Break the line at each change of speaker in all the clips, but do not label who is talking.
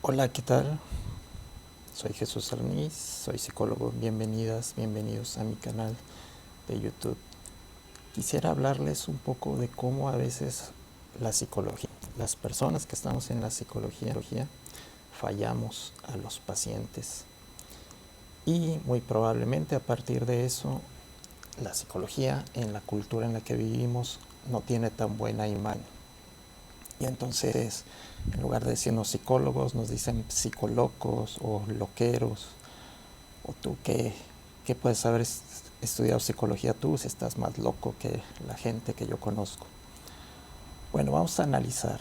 Hola, ¿qué tal? Soy Jesús Arniz, soy psicólogo. Bienvenidas, bienvenidos a mi canal de YouTube. Quisiera hablarles un poco de cómo a veces la psicología, las personas que estamos en la psicología, fallamos a los pacientes. Y muy probablemente a partir de eso, la psicología en la cultura en la que vivimos no tiene tan buena imagen. Y entonces, en lugar de decirnos psicólogos, nos dicen psicolocos o loqueros. O tú que puedes haber estudiado psicología tú si estás más loco que la gente que yo conozco. Bueno, vamos a analizar.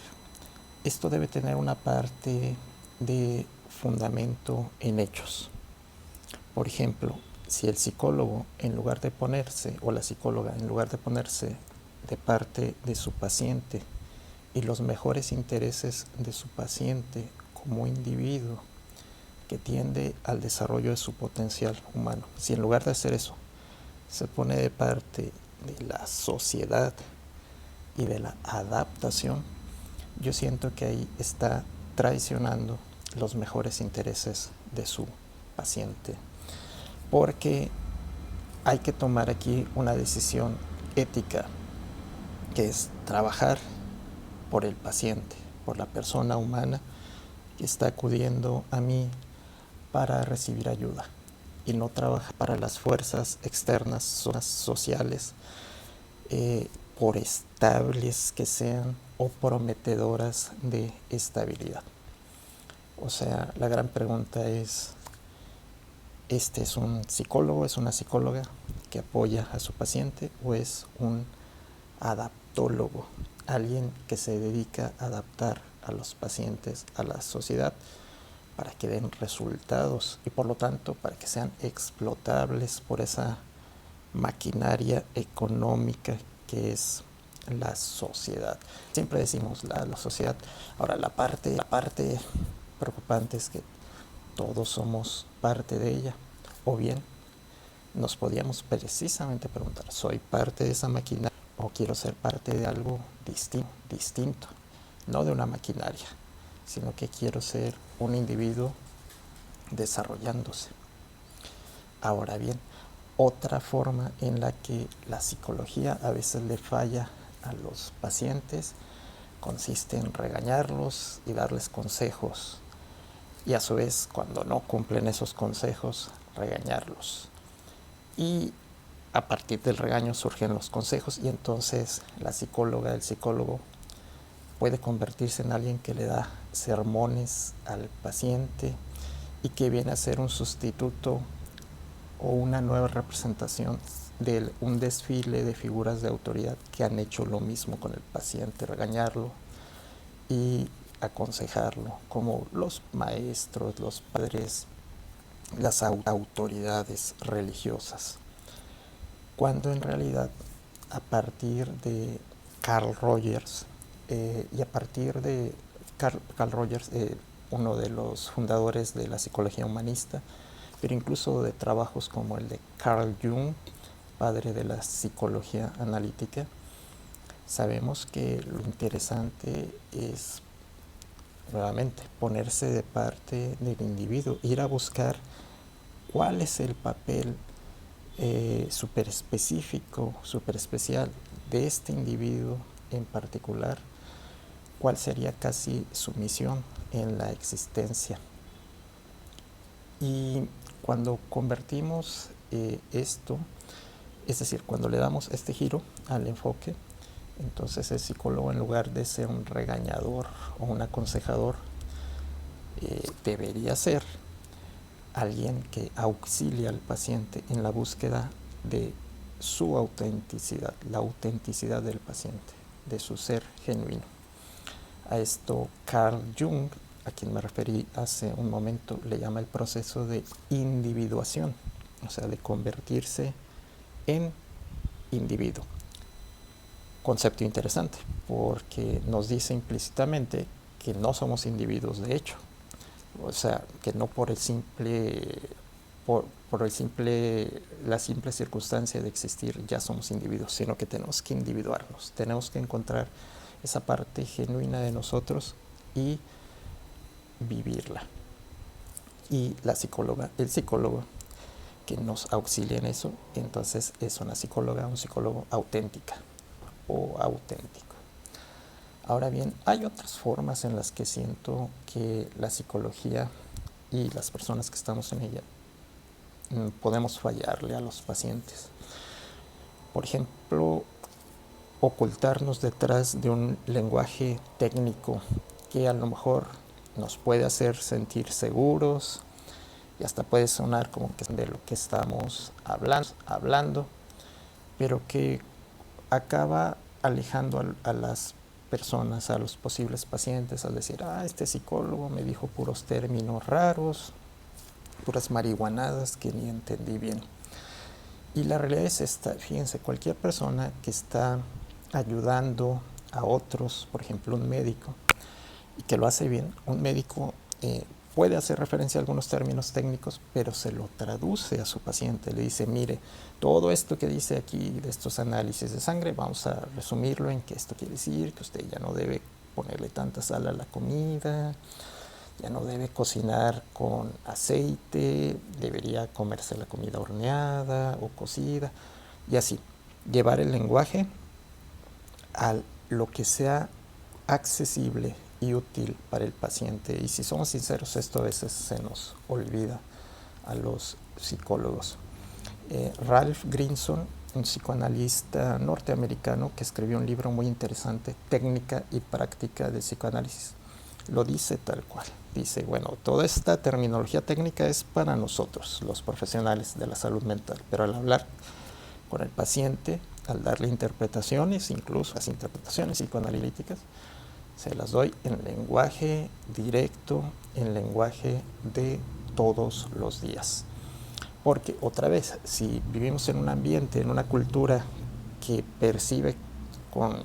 Esto debe tener una parte de fundamento en hechos. Por ejemplo, si el psicólogo en lugar de ponerse, o la psicóloga en lugar de ponerse de parte de su paciente y los mejores intereses de su paciente como individuo que tiende al desarrollo de su potencial humano, si en lugar de hacer eso se pone de parte de la sociedad y de la adaptación, yo siento que ahí está traicionando los mejores intereses de su paciente, porque hay que tomar aquí una decisión ética, que es trabajar por el paciente, por la persona humana que está acudiendo a mí para recibir ayuda, y no trabajar para las fuerzas externas sociales, por estables que sean o prometedoras de estabilidad. O sea, la gran pregunta es, ¿este es un psicólogo, es una psicóloga que apoya a su paciente, o es un adaptólogo, alguien que se dedica a adaptar a los pacientes a la sociedad para que den resultados y por lo tanto para que sean explotables por esa maquinaria económica que es la sociedad? Siempre decimos la sociedad. Ahora la parte preocupante es que todos somos parte de ella, o bien nos podíamos precisamente preguntar, ¿soy parte de esa maquinaria o quiero ser parte de algo distinto? No de una maquinaria, sino que quiero ser un individuo desarrollándose. Ahora bien, otra forma en la que la psicología a veces le falla a los pacientes consiste en regañarlos y darles consejos, y a su vez, cuando no cumplen esos consejos, regañarlos. Y a partir del regaño surgen los consejos, y entonces la psicóloga, el psicólogo puede convertirse en alguien que le da sermones al paciente y que viene a ser un sustituto o una nueva representación de un desfile de figuras de autoridad que han hecho lo mismo con el paciente, regañarlo y aconsejarlo, como los maestros, los padres, las autoridades religiosas, cuando en realidad a partir de Carl Rogers, y a partir de Carl Rogers, uno de los fundadores de la psicología humanista, pero incluso de trabajos como el de Carl Jung, padre de la psicología analítica, sabemos que lo interesante es nuevamente ponerse de parte del individuo, ir a buscar cuál es el papel súper específico, súper especial de este individuo en particular, cuál sería casi su misión en la existencia. Y cuando convertimos esto, es decir, cuando le damos este giro al enfoque, entonces el psicólogo, en lugar de ser un regañador o un aconsejador, debería ser alguien que auxilia al paciente en la búsqueda de su autenticidad, la autenticidad del paciente, de su ser genuino. A esto Carl Jung, a quien me referí hace un momento, le llama el proceso de individuación, o sea, de convertirse en individuo. Concepto interesante, porque nos dice implícitamente que no somos individuos de hecho, o sea, que no por el simple la simple circunstancia de existir ya somos individuos, sino que tenemos que individuarnos, tenemos que encontrar esa parte genuina de nosotros y vivirla. Y la psicóloga, el psicólogo que nos auxilia en eso, entonces es una psicóloga, un psicólogo auténtica o auténtico. Ahora bien, hay otras formas en las que siento que la psicología y las personas que estamos en ella podemos fallarle a los pacientes. Por ejemplo, ocultarnos detrás de un lenguaje técnico que a lo mejor nos puede hacer sentir seguros y hasta puede sonar como que de lo que estamos hablando, pero que acaba alejando a las personas, a los posibles pacientes, al decir, este psicólogo me dijo puros términos raros, puras marihuanadas que ni entendí bien. Y la realidad es esta, fíjense, cualquier persona que está ayudando a otros, por ejemplo un médico, y que lo hace bien, un médico puede hacer referencia a algunos términos técnicos, pero se lo traduce a su paciente, le dice, mire, todo esto que dice aquí de estos análisis de sangre, vamos a resumirlo en que esto quiere decir que usted ya no debe ponerle tanta sal a la comida, ya no debe cocinar con aceite, debería comerse la comida horneada o cocida, y así, llevar el lenguaje a lo que sea accesible y útil para el paciente. Y si somos sinceros, esto a veces se nos olvida a los psicólogos. Ralph Grinson, un psicoanalista norteamericano que escribió un libro muy interesante, Técnica y Práctica del Psicoanálisis, lo dice tal cual. Dice, bueno, toda esta terminología técnica es para nosotros, los profesionales de la salud mental, pero al hablar con el paciente, al darle interpretaciones, incluso las interpretaciones psicoanalíticas, se las doy en lenguaje directo, en lenguaje de todos los días. Porque otra vez, si vivimos en un ambiente, en una cultura que percibe con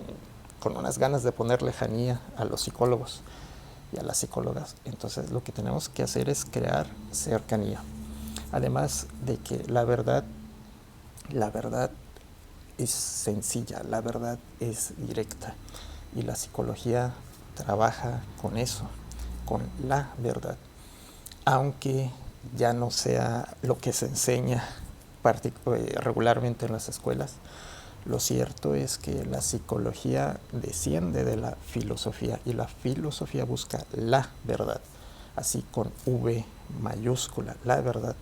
unas ganas de poner lejanía a los psicólogos y a las psicólogas, entonces lo que tenemos que hacer es crear cercanía. Además de que la verdad es sencilla, la verdad es directa, y la psicología trabaja con eso, con la verdad, aunque ya no sea lo que se enseña regularmente en las escuelas. Lo cierto es que la psicología desciende de la filosofía, y la filosofía busca la verdad, así con V mayúscula, la verdad.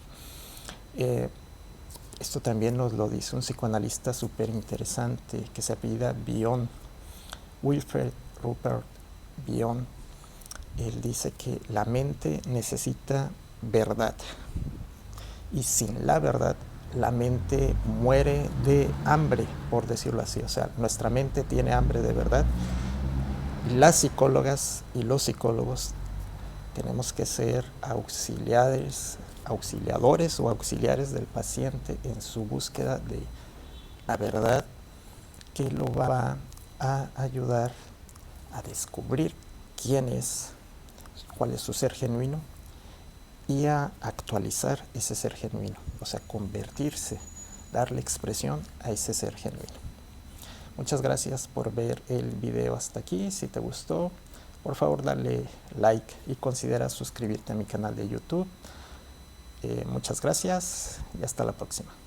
Esto también nos lo dice un psicoanalista súper interesante que se apellida Bion, Wilfred Rupert Bion. Él dice que la mente necesita verdad, y sin la verdad la mente muere de hambre, por decirlo así. O sea, nuestra mente tiene hambre de verdad. Las psicólogas y los psicólogos tenemos que ser auxiliadores o auxiliares del paciente en su búsqueda de la verdad, que lo va a ayudar a descubrir quién es, cuál es su ser genuino, y a actualizar ese ser genuino, o sea, convertirse, darle expresión a ese ser genuino. Muchas gracias por ver el video hasta aquí. Si te gustó, por favor dale like y considera suscribirte a mi canal de YouTube. Muchas gracias y hasta la próxima.